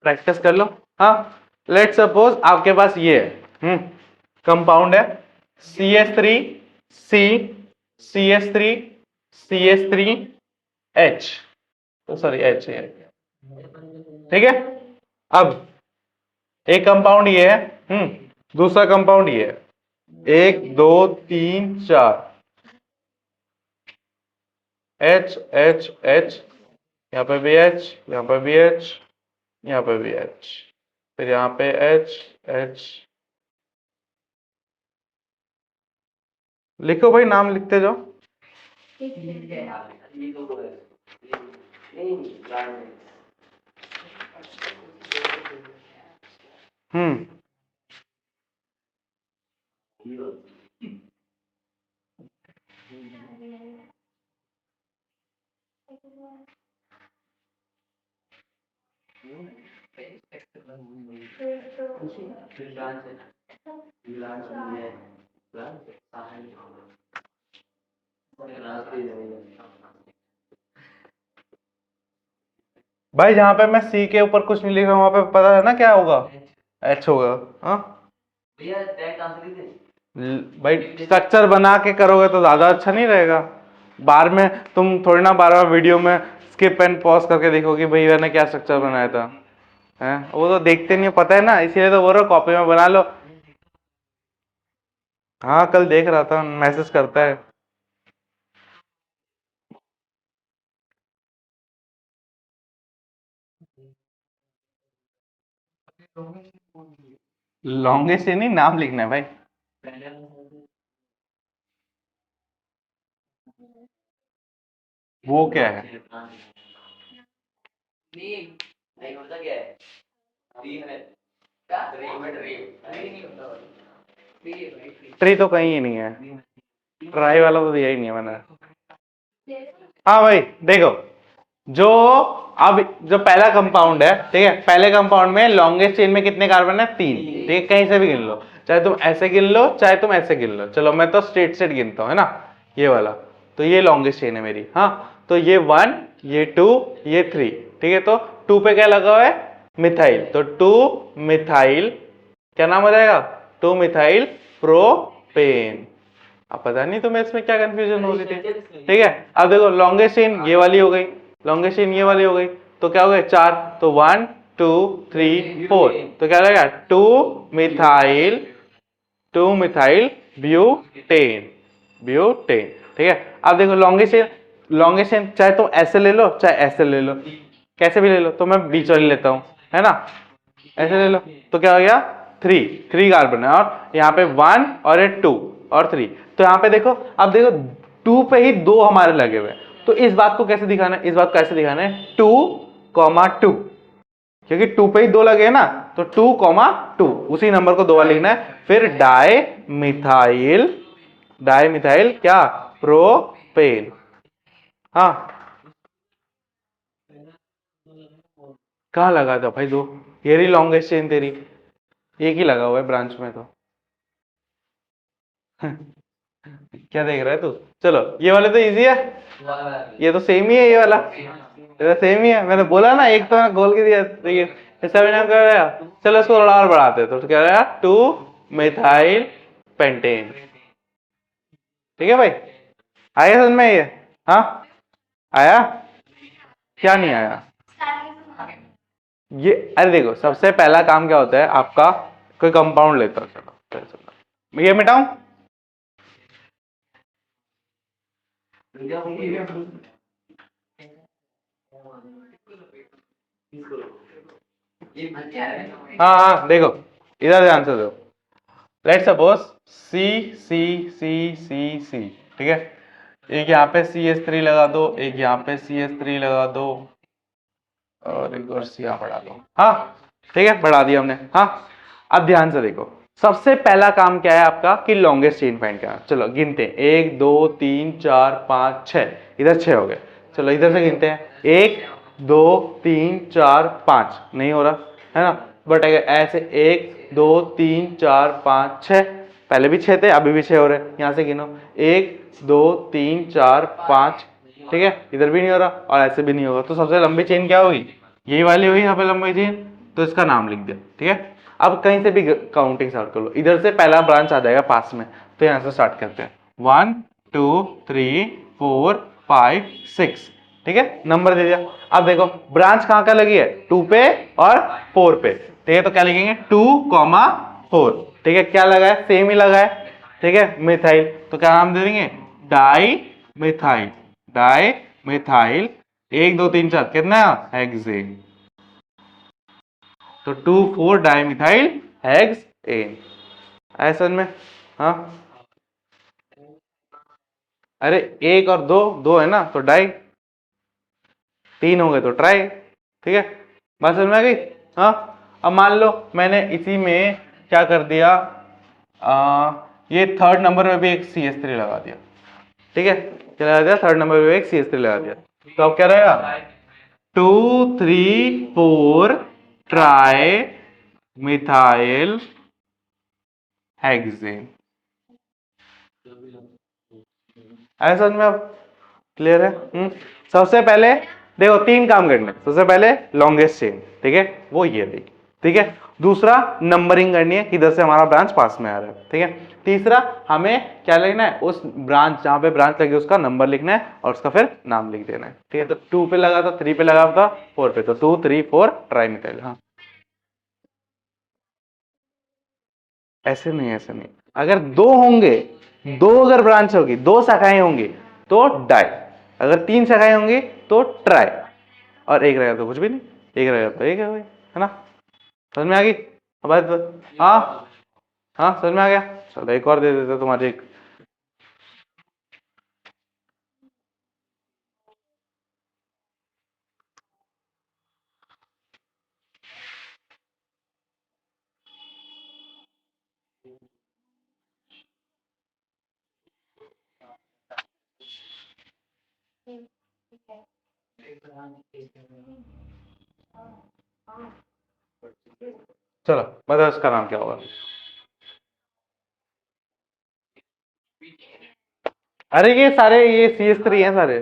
प्रैक्टिस कर लो। हाँ, लेट सपोज आपके पास ये है, कंपाउंड है CS3 C CS3 तो सॉरी H है। ठीक है, अब एक कंपाउंड ये है, दूसरा कंपाउंड ये है, 1 2 3 4, H यहाँ पे भी H, यहाँ पे भी H, यहाँ पे भी H, फिर यहाँ पे H। लिखो भाई, नाम लिखते जाओ। हम्म भाई जहां पे मैं C के ऊपर कुछ नहीं लिख रहा हूं, वहां पे पता है ना क्या होगा? H होगा। हाँ भाई, स्ट्रक्चर बना के करोगे तो ज्यादा अच्छा नहीं रहेगा। बार में तुम थोड़ी ना बार बार वीडियो में स्किप एंड पॉज करके देखोगे भाई मैंने क्या स्ट्रक्चर बनाया था, हैं? वो तो देखते नहीं, पता है ना, इसीलिए तो बोल रहा हूँ कॉपी में बना लो। हाँ, कल देख रहा था, मैसेज करता है। लॉन्गेस्ट चेन ही नाम लिखना है भाई। वो क्या है? नहीं होता क्या है? ट्री में क्या? ट्री तो कहीं ही नहीं है, ट्राई वाला तो दिया ही नहीं है मैंने। हाँ भाई देखो, जो अब जो पहला कंपाउंड है, ठीक है, पहले कंपाउंड में लॉन्गेस्ट चेन में कितने कार्बन है? 3, ठीक है, कहीं से भी गिन लो, चाहे तुम ऐसे गिन लो चाहे तुम ऐसे गिन लो। चलो मैं तो स्ट्रेट गिनता हूँ, है ना, ये वाला, तो ये लॉन्गेस्ट चेन है मेरी। हाँ, तो ये 1, ये 2, ये 3, ठीक है, तो 2 पे क्या लगा हुआ है? मिथाइल, तो 2 मिथाइल, क्या नाम हो जाएगा? 2 मिथाइल प्रोपेन। अब पता नहीं तुम्हें इसमें क्या कंफ्यूजन हो रही थी, ठीक है। अब देखो लॉन्गेस्ट चेन ये वाली हो गई, लॉन्गेस्ट चेन ये वाली हो गई, तो क्या हो गया? 4, तो 1 2 3 4, तो क्या लगेगा? 2 मिथाइल ब्यूटेन, ब्यूटेन, ठीक है। अब देखो लॉन्गेस्ट चेन चाहे तुम ऐसे ले लो चाहे ऐसे ले लो, कैसे भी ले लो, तो मैं बीच वाली लेता हूं, है ना, ऐसे ले लो, तो क्या हो गया? 3 कार्बन है, और यहाँ पे 1 और ये 2 और 3, तो यहाँ पे देखो, अब देखो 2 पे ही 2 हमारे लगे हुए हैं, तो इस बात को कैसे दिखाना है? इस बात को कैसे दिखाना है? 2,2, क्योंकि 2 पे ही 2 लगे हैं ना, तो 2,2 उसी नंबर को 2 बार लिखना है। फिर डाई मिथाइल क्या? प्रोपेन। हाँ, कहाँ लगा था भाई 2? ये रही लॉन्गेस्ट चेन तेरी, एक ही लगा हुआ है ब्रांच में तो। क्या देख रहा है तू? चलो ये वाले तो इजी है, ये तो सेम ही है, ये वाला ये तो सेम ही है, मैंने बोला ना, एक तो मैं खोल के दिया, देखिए इसका भी नाम क्या रहेगा? चलो इसको थोड़ा और बढ़ाते हैं, तो क्या रहेगा? 2 मिथाइल पेंटेन, ठीक है भाई, आया समझ में ये? हाँ आया, क्या नहीं आया? ये अरे देखो, सबसे पहला काम क्या होता है आपका? कोई कंपाउंड लेता हो, चलो ये मिटाऊं, हाँ हाँ देखो, इधर ध्यान से दो, लेट सपोज सी सी सी सी सी, ठीक है, एक यहाँ पे CH3 लगा दो, एक यहाँ पे CH3 लगा दो, और एक और सी यहाँ बढ़ा दो। हाँ ठीक है, बढ़ा दिया हमने। हाँ, अब ध्यान से देखो, सबसे पहला काम क्या है आपका? कि लॉन्गेस्ट चेन फाइंड करना। चलो गिनते हैं, 1 2 3 4 5 6, इधर 6 हो गए। चलो इधर से गिनते हैं, 1 2 3 4 5, नहीं हो रहा है ना, बट अगर ऐसे 1 2 3 4 5 6, पहले भी 6 थे अभी भी 6 हो रहे हैं, यहाँ से गिनो, 1 2 3 4 5, ठीक है, इधर भी नहीं हो रहा और ऐसे भी नहीं होगा, तो सबसे लंबी चेन क्या होगी? यही वाली हुई यहाँ पे लंबी चेन, तो इसका नाम लिख दिया, ठीक है। अब कहीं से भी काउंटिंग स्टार्ट कर लो, इधर से पहला ब्रांच आ जाएगा पास में, तो यहाँ से स्टार्ट करते हैं, 1 2 3 4 5 6, ठीक है, नंबर दे दिया। अब देखो ब्रांच कहाँ का लगी है? 2 पे और 4 पे, ठीक है, तो क्या लिखेंगे? 2,4, ठीक है, क्या लगा है? सेम ही लगा है, ठीक है, मिथाइल, तो क्या नाम दे देंगे? डाई मिथाइल, डाई मिथाइल 1 2 3 4 कितना? हेक्सेन, तो 2,4 डाई मिथाइल हेक्सेन, ऐसा में। हाँ अरे 1 और 2 2 है ना, तो डाई, 3 हो गए तो ट्राई, ठीक है, बात समझ में आ गई? हाँ, अब मान लो मैंने इसी में क्या कर दिया, ये थर्ड नंबर में भी एक CH3 लगा दिया, ठीक है, क्या लगा दिया? थर्ड नंबर में एक CH3 लगा दिया, तो अब क्या रहेगा? 2 3 4 ट्राई मिथाइल हेक्सेन, ऐसा समझ में? अब क्लियर है? सबसे पहले देखो 3 काम करने, सबसे पहले लॉन्गेस्ट चेन, ठीक है, वो ये रही, ठीक है, दूसरा नंबरिंग करनी है किधर से हमारा ब्रांच पास में आ रहा है, ठीक है, तीसरा हमें क्या लिखना है? उस ब्रांच जहां पे ब्रांच लगी उसका नंबर लिखना है और उसका फिर नाम लिख देना है, ठीक है, तो 2 पे लगा था, 3 पे लगा था, 4 पे, तो 2 3 4 ट्राई मिथाइल। हाँ ऐसे नहीं, ऐसे नहीं, अगर 2 होंगे, 2 अगर ब्रांच होगी, 2 शाखाएं होंगी तो डाई, अगर 3 शाखाएं होंगी तो ट्राई, और एक रहेगा तो कुछ भी नहीं, एक रहेगा तो एक है भाई, है ना। समझ में आ गई? अब हाँ हाँ समझ में आ गया। चलो एक और दे देते तुम्हारी एक। चलो बताओ इसका नाम क्या होगा। अरे ये सारे ये CS3 हैं सारे।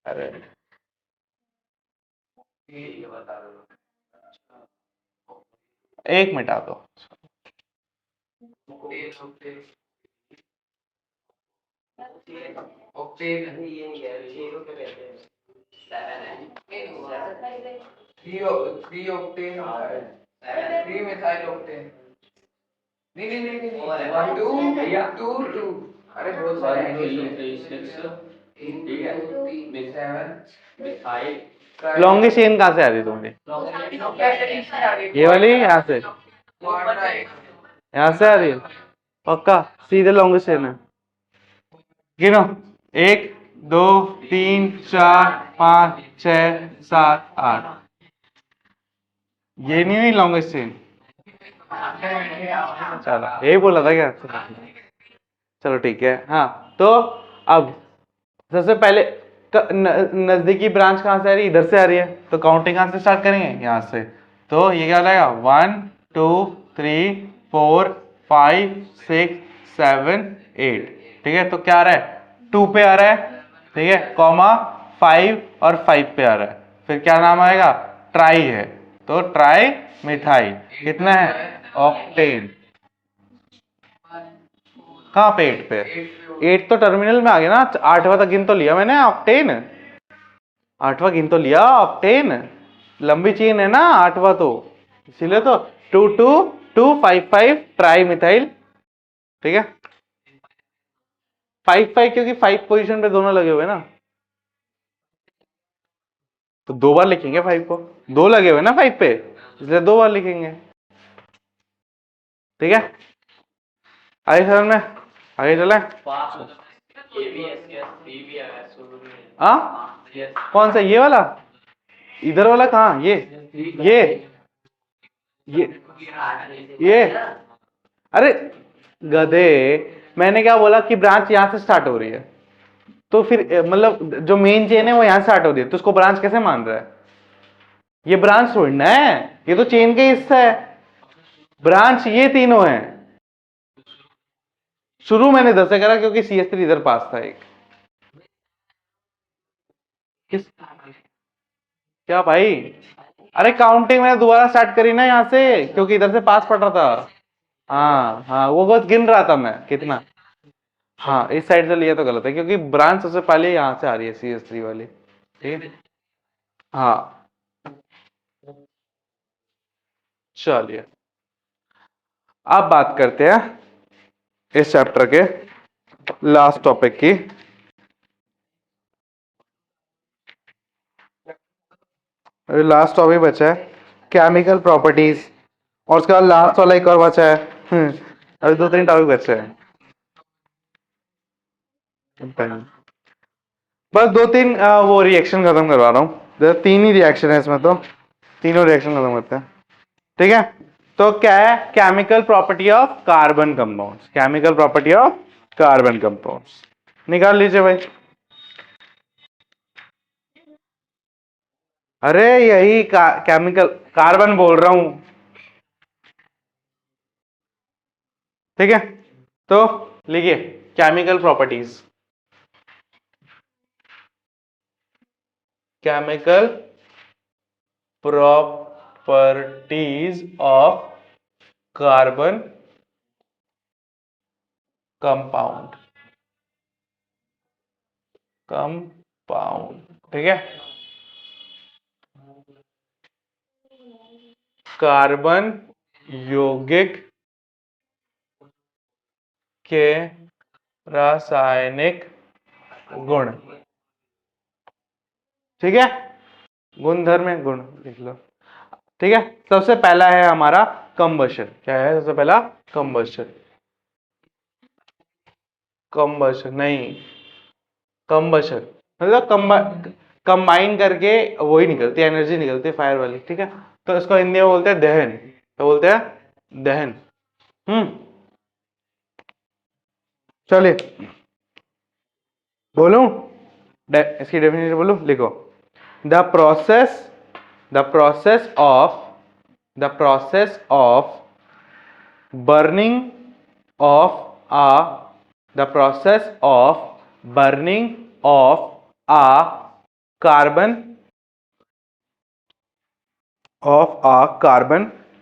अरे ये बता दो। एक मिटा दो। ऑक्टेन नहीं, ये नहीं है, ये को क्या कहते हैं? 3 ऑक्टेन होता है, 3 मिथाइल ऑक्टेन। नहीं नहीं नहीं नहीं, 1 2 2 2। अरे बहुत सारे हैं इसमें। 1 2 3 7 मिथाइल। लॉन्गेस्ट चेन कहाँ से आ रही है तुम्हारी? ये वाली यहाँ से, यहाँ से आ रही है पक्का? सीधे लॉन्गेस्ट चेन है। गिनो, 1 2 3 4 5 6 7 8। ये नहीं हुई लॉन्गेस्ट चेन। चलो यही बोला था क्या? चलो ठीक है। हाँ तो अब सबसे पहले नजदीकी ब्रांच कहाँ से आ रही है? इधर से आ रही है, तो काउंटिंग कहाँ से स्टार्ट करेंगे? यहाँ से। तो ये क्या हो जाएगा? 1 2 3 4 5 6 7 8। ठीक है, तो क्या आ रहा है? 2 पे आ रहा है, ठीक है, कॉमा 5 और 5 पे आ रहा है। फिर क्या नाम आएगा? ट्राई है, तो ट्राई मिथाइल। कितना है? ऑक्टेन। कहाँ पे? 8 पे। 8 तो टर्मिनल में आ गया ना, 8वां तक गिन तो लिया मैंने ऑक्टेन। 8वां गिन तो लिया ऑक्टेन, लंबी चेन है ना 8वां तो, इसीलिए तो 2 2 2 5 5 ट्राई मिथाइल। ठीक है, 5 5 क्योंकि 5 पोजीशन पे दोनों लगे हुए ना, तो 2 बार लिखेंगे 5 को, 2 लगे हुए ना 5 पे, इसलिए 2 बार लिखेंगे। ठीक है, आगे समझ में? आगे चले। ये भी CS3 भी है शुरू में। हाँ कौन सा? ये वाला? इधर वाला कहाँ? ये अरे गधे, मैंने क्या बोला कि ब्रांच यहां से स्टार्ट हो रही है, तो फिर मतलब जो मेन चेन है वो यहां स्टार्ट हो रही है, तो उसको ब्रांच कैसे मान रहा है? ये ब्रांच थोड़ी ना है, ये तो चेन का हिस्सा है। ब्रांच ये तीनों है। शुरू मैंने 10 से करा क्योंकि CS3 इधर पास था एक। किस क्या भाई? अरे काउंटिंग मैंने दोबारा स्टार्ट करी ना यहाँ से, क्योंकि इधर से पास पड़ रहा था। हाँ हाँ, वो बस गिन रहा था मैं कितना। हाँ इस साइड से लिया तो गलत है, क्योंकि ब्रांच सबसे पहले यहाँ से आ रही है CS3 वाली। ठीक है, हाँ चलिए अब बात करते हैं इस चैप्टर के लास्ट टॉपिक की। अभी लास्ट टॉपिक बचा है केमिकल प्रॉपर्टीज, और उसके बाद लास्ट वाला एक और बचा है। अभी 2 3 टॉपिक बचे हैं, बस 2 3 वो रिएक्शन खत्म करवा रहा हूँ। 3 ही रिएक्शन है इसमें, तो तीनों रिएक्शन खत्म करते हैं। ठीक है, तो क्या है? Chemical property of carbon compounds. Chemical property of carbon compounds निकाल लीजिए भाई। अरे यही केमिकल कार्बन बोल रहा हूं। ठीक है, तो लिखिए chemical properties. Chemical properties of carbon compound. Compound, ठीक है, कार्बन यौगिक के रासायनिक गुण। ठीक है, गुणधर्म है, गुण लिख लो। ठीक है, सबसे पहला है हमारा कंबशन। क्या है सबसे पहला? कंबशन। कंबशन नहीं, कंबशन मतलब कंबाइन करके वही निकलती है, एनर्जी निकलती है फायर वाली। ठीक है, तो इसको हिंदी में बोलते हैं दहन। तो बोलते हैं दहन। चलिए बोलूं, इसकी डेफिनेशन बोलूं, लिखो। The process the process of the process of burning of a the process of burning of a carbon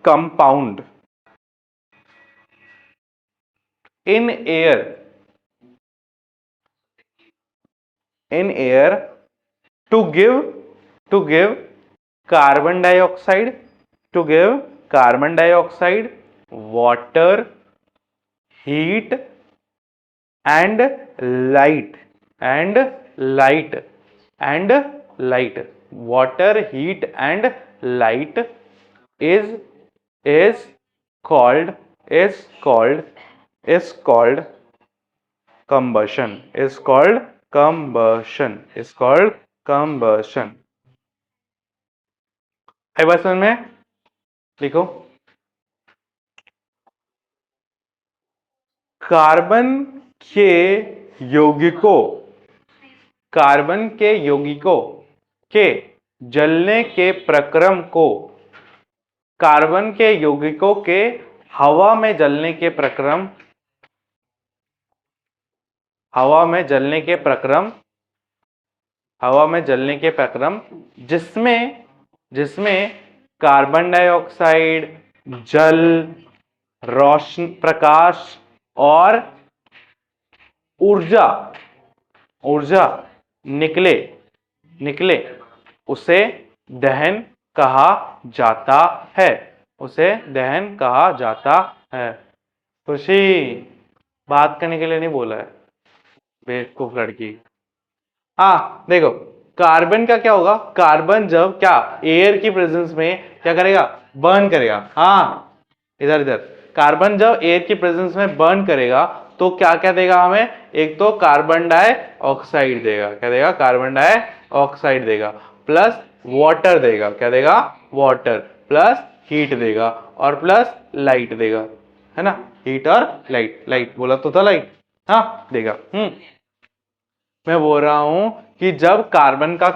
compound in air to give carbon dioxide, water, heat and light and light and light water, heat and light is called combustion, is called combustion। एक बार समझ में लिखो। Carbon के यौगिकों के जलने के प्रक्रम को, कार्बन के यौगिकों के हवा में जलने के प्रक्रम, हवा में जलने के प्रक्रम जिसमें कार्बन डाइऑक्साइड, जल, रोशन, प्रकाश और ऊर्जा निकले उसे दहन कहा जाता है। खुशी, बात करने के लिए नहीं बोला है बेवकूफ लड़की। हाँ देखो, कार्बन का क्या होगा? कार्बन जब क्या एयर की प्रेजेंस में क्या करेगा? बर्न करेगा। हाँ इधर कार्बन जब एयर की प्रेजेंस में बर्न करेगा तो क्या क्या देगा हमें? एक तो कार्बन डाइऑक्साइड देगा। क्या देगा? कार्बन डाइऑक्साइड देगा, प्लस वाटर देगा। क्या देगा? वाटर, प्लस हीट देगा और प्लस लाइट देगा, है ना? हीट और लाइट बोला तो था, लाइट हाँ देगा। मैं बोल रहा हूं कि जब कार्बन का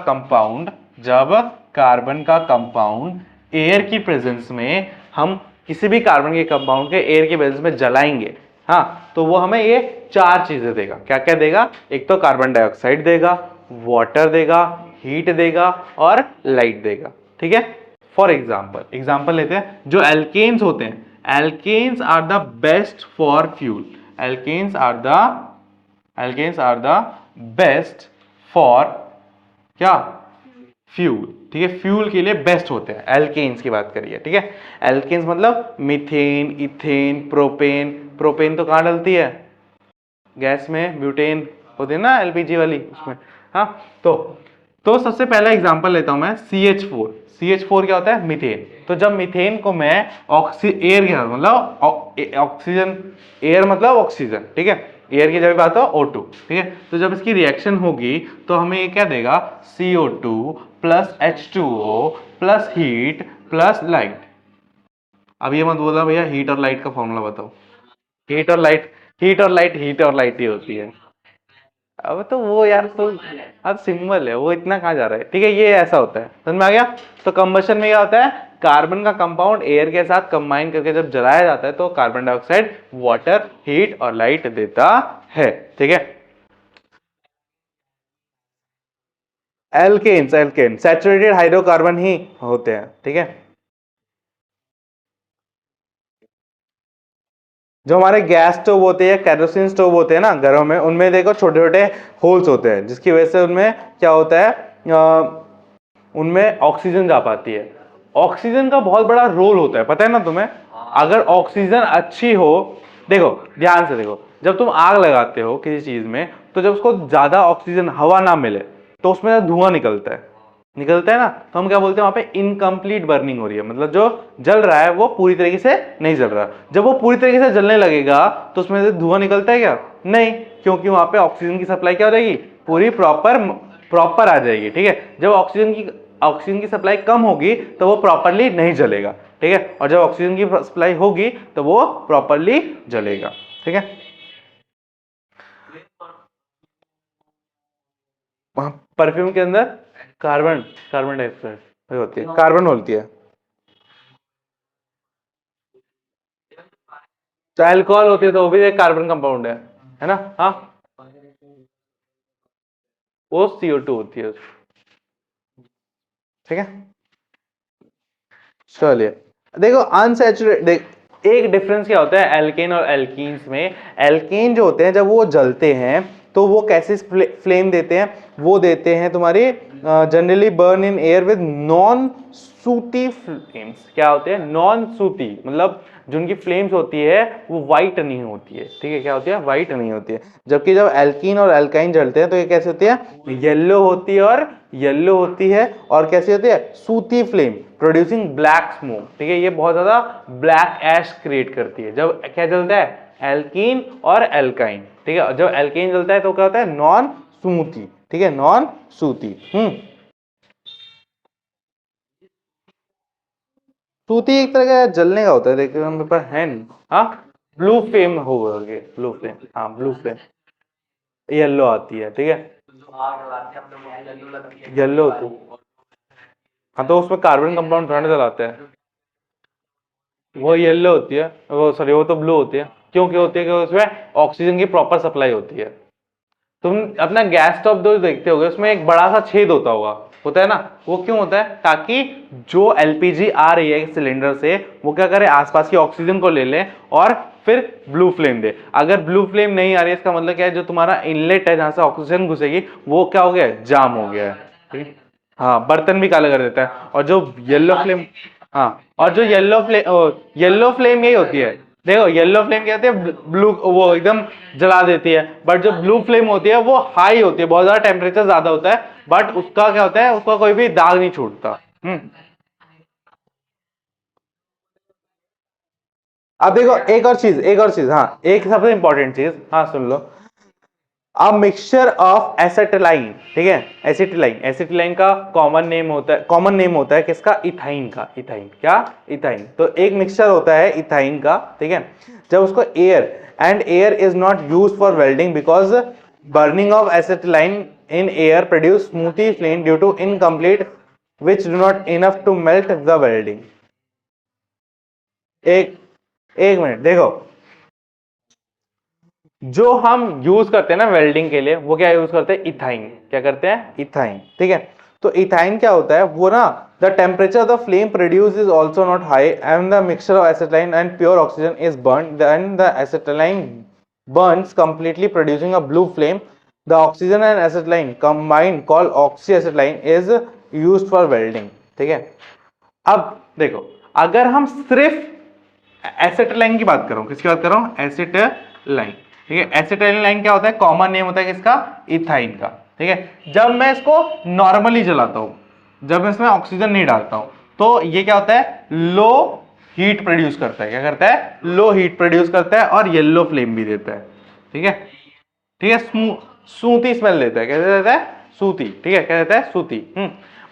कंपाउंड एयर की प्रेजेंस में, हम किसी भी कार्बन के कंपाउंड के एयर की प्रेजेंस में जलाएंगे, हाँ, तो वो हमें ये चार चीजें देगा। क्या क्या देगा? एक तो कार्बन डाइऑक्साइड देगा, वाटर देगा, हीट देगा और लाइट देगा। ठीक है, फॉर एग्जाम्पल लेते हैं। जो एल्केन्स होते हैं, alkanes are the best for fuel. Alkanes are the best for क्या? फ्यूल। ठीक है, फ्यूल के लिए बेस्ट होते हैं, एल्केन्स की बात करिए। ठीक है, एल्केन्स मतलब मीथेन, इथेन, प्रोपेन तो कहाँ डलती है? गैस में। ब्यूटेन होती है ना एलपीजी वाली, उसमें। हाँ, तो सबसे पहला एग्जांपल लेता हूं मैं, CH4। CH4 क्या होता है? मीथेन। तो जब मीथेन को मैं एयर के साथ, मतलब ऑक्सीजन, एयर मतलब ऑक्सीजन, ठीक है, एयर की जब बात हो O2, ठीक है, तो जब इसकी रिएक्शन होगी तो हमें ये क्या देगा? CO2 plus H2O plus heat plus light. अब ये मत बोलना भैया हीट और लाइट का फॉर्मूला बताओ। हीट और लाइट ही होती है। अब तो वो यार, तो अब सिंबल है वो, इतना कहाँ जा रहा है। ठीक है, ये ऐसा होता है, समझ में आ गया? तो कंबशन में क्या होता है? कार्बन का कंपाउंड एयर के साथ कंबाइन करके जब जलाया जाता है तो कार्बन डाइऑक्साइड, वाटर, हीट और लाइट देता है। ठीक है, एल्केन सैचुरेटेड हाइड्रोकार्बन ही होते हैं। ठीक है, जो हमारे गैस स्टोव होते हैं, केरोसिन स्टोव होते हैं ना घरों में, उनमें देखो छोटे छोटे होल्स होते हैं, जिसकी वजह से उनमें क्या होता है? उनमें ऑक्सीजन जा पाती है। ऑक्सीजन का बहुत बड़ा रोल होता है, पता है ना तुम्हें? अगर ऑक्सीजन अच्छी हो, देखो ध्यान से देखो, जब तुम आग लगाते हो किसी चीज में, तो जब उसको ज्यादा ऑक्सीजन, हवा ना मिले, तो उसमें धुआं निकलता है। निकलता है ना, तो हम क्या बोलते हैं वहां पे इनकम्प्लीट बर्निंग हो रही है, मतलब जो जल रहा है वो पूरी तरीके से नहीं जल रहा। जब वो पूरी तरीके से जलने लगेगा तो उसमें से धुआं निकलता है क्या? नहीं, क्योंकि वहां पे ऑक्सीजन की सप्लाई क्या हो जाएगी? पूरी प्रॉपर आ जाएगी। ठीक है, जब ऑक्सीजन की सप्लाई कम होगी तो वो प्रॉपरली नहीं जलेगा। ठीक है, और जब ऑक्सीजन की सप्लाई होगी तो वो प्रॉपरली जलेगा। ठीक है, परफ्यूम के अंदर कार्बन कार्बन डाइऑक्साइड होती है, कार्बन होती है। तो अल्कोहल होती है तो वो भी एक कार्बन कंपाउंड है ना? हाँ, वो CO2 होती है। ठीक है, चलिए देखो अनसैचुरेटेड, एक डिफरेंस क्या होता है एल्केन और एल्कीन्स में। एल्केन जो होते हैं जब वो जलते हैं तो वो कैसे फ्लेम देते हैं? वो देते हैं तुम्हारी generally burn in air with non सूती फ्लेम्स। क्या होते हैं? नॉन सूती, मतलब जिनकी फ्लेम्स होती है वो वाइट नहीं होती है। ठीक है, क्या होती है? वाइट नहीं होती है। जबकि जब एल्कीन और एल्काइन जलते हैं तो ये कैसे होती है? येलो होती है और कैसी होती है? सूती फ्लेम प्रोड्यूसिंग ब्लैक स्मोक। ठीक है, ये बहुत ज्यादा ब्लैक ऐश क्रिएट करती है जब क्या जलता है? एल्कीन और एल्काइन। ठीक है, जब एल्केन जलता है तो क्या होता है? नॉन सूती। ठीक है, नॉन सूती। सूती एक तरह का जलने का होता है, देखिए मेरे पास है नहीं। हाँ, ब्लू फ्लेम होगा, ब्लू फ्लेम, हाँ ब्लू फ्लेम येलो आती है। ठीक है, येलो होती है। हाँ, तो उसमें कार्बन कंपाउंड थोड़ा ना जलाते हैं, वो येलो होती है, वो सॉरी वो तो ब्लू होती है। क्यों क्या होती है? कि उसमें ऑक्सीजन की प्रॉपर सप्लाई होती है। तुम अपना गैस स्टोव दो देखते होगे, उसमें एक बड़ा सा छेद होता है ना? वो क्यों होता है? ताकि जो एलपीजी आ रही है सिलेंडर से वो क्या करे? आसपास की ऑक्सीजन को ले ले और फिर ब्लू फ्लेम दे। अगर ब्लू फ्लेम नहीं आ रही है इसका मतलब क्या है? जो तुम्हारा इनलेट है जहां से ऑक्सीजन घुसेगी वो क्या हो गया है? जाम हो गया है। ठीक? हाँ, बर्तन भी काला कर देता है। और जो येलो फ्लेम, हाँ, और जो येलो फ्लेम यही होती है। देखो येलो फ्लेम क्या होती है? ब्लू, वो एकदम जला देती है। बट जो ब्लू फ्लेम होती है वो हाई होती है, बहुत ज्यादा टेम्परेचर ज्यादा होता है, बट उसका क्या होता है? उसका कोई भी दाग नहीं छूटता। अब देखो एक और चीज, हाँ, एक सबसे इंपॉर्टेंट चीज, हाँ सुन लो। अब मिक्सचर ऑफ एसेटिलाइन, ठीक है, एसिटिलाइन का कॉमन नेम होता है किसका? इथाइन का। इथाइन क्या? इथाइन। तो एक मिक्सचर होता है इथाइन का। ठीक है, जब उसको air is not used for welding because burning of acetylene in air produce smoothy flame due to incomplete which do not enough to melt the welding। एक एक मिनट देखो, जो हम यूज करते हैं ना वेल्डिंग के लिए, वो क्या यूज करते हैं? इथाइन। क्या करते हैं? इथाइन। ठीक है, तो इथाइन क्या होता है? वो ना the temperature the flame produce is also not high and the mixture of acetylene and pure oxygen is burn then the acetylene burns completely producing a blue flame। The oxygen and acetylene combined called oxyacetylene is used for welding। ठीक है, अब देखो, अगर हम सिर्फ acetylene की बात करो, किसकी बात कर रहा हूं? एसिटाइलिन। ठीक है, एसिटाइलिन क्या होता है? कॉमन नेम होता है किसका? इथाइन का। ठीक है, जब मैं इसको नॉर्मली जलाता हूं, जब मैं इसमें ऑक्सीजन नहीं डालता हूं, तो ये क्या होता है? लो हीट प्रोड्यूस करता है। क्या करता है? लो हीट प्रोड्यूस करता है और येलो फ्लेम भी देता है। ठीक है, ठीक है, सूती स्मेल देता है। कैसे देता है? सूती। ठीक है, क्या देता है? सूती।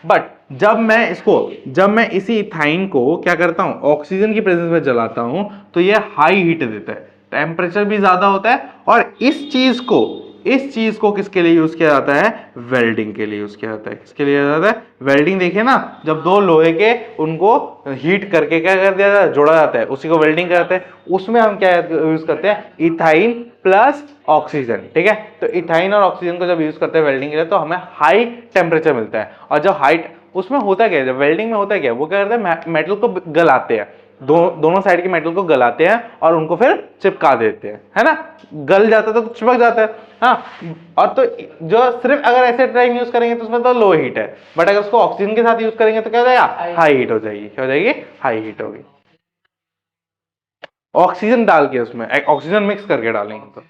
बट जब मैं इसी इथाइन को क्या करता हूं? ऑक्सीजन की प्रेजेंस में जलाता हूं तो ये हाई हीट देता है, टेम्परेचर भी ज्यादा होता है। और इस चीज को किसके लिए यूज किया जाता है? वेल्डिंग के लिए यूज किया जाता है। किसके लिए जाता है? वेल्डिंग। देखिए ना, जब दो लोहे के उनको हीट करके क्या कर दिया जाता है? जोड़ा जाता है, उसी को वेल्डिंग करते हैं। उसमें हम क्या यूज करते हैं? Ethyne plus oxygen. ठीक है, तो इथाइन और ऑक्सीजन को जब यूज करते हैं वेल्डिंग के लिए तो हमें हाई टेम्परेचर मिलता है। और जब उसमें होता क्या है? जब वेल्डिंग में होता क्या है? वो क्या करते हैं? मेटल को गलाते हैं, दोनों साइड के मेटल को गलाते हैं और उनको फिर चिपका देते हैं, है ना? गल जाता है तो चिपक जाता है। हाँ, और तो जो सिर्फ अगर ऐसे टाइम यूज करेंगे तो उसमें तो लो हीट है, बट अगर उसको ऑक्सीजन के साथ यूज करेंगे तो क्या हो जाएगा? हाई हीट हो जाएगी। क्या हो जाएगी? हाई हीट होगी। ऑक्सीजन डाल के, उसमें ऑक्सीजन मिक्स करके डालेंगे तो,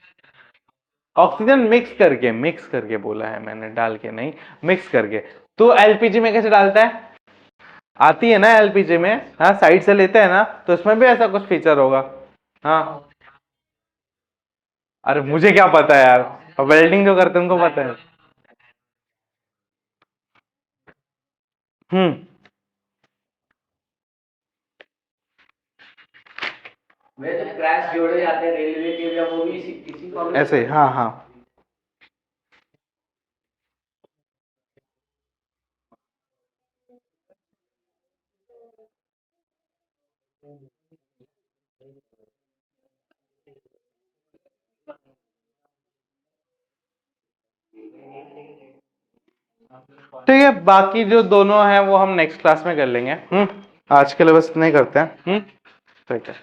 ऑक्सीजन मिक्स करके बोला है मैंने, डाल के नहीं, मिक्स करके। तो एलपीजी में कैसे डालता है? आती है ना एलपीजी में, हाँ साइड से लेते हैं ना, तो इसमें भी ऐसा कुछ फीचर होगा। हाँ अरे मुझे क्या पता है यार, वेल्डिंग जो करते हैं उनको पता है। हम्म। वे जो क्रैश जोड़े जाते हैं रेलवे के, या वो भी किसी को ऐसे हाँ हाँ। ठीक है, बाकी जो दोनों हैं वो हम नेक्स्ट क्लास में कर लेंगे। आज के लिए बस नहीं करते हैं। ठीक है।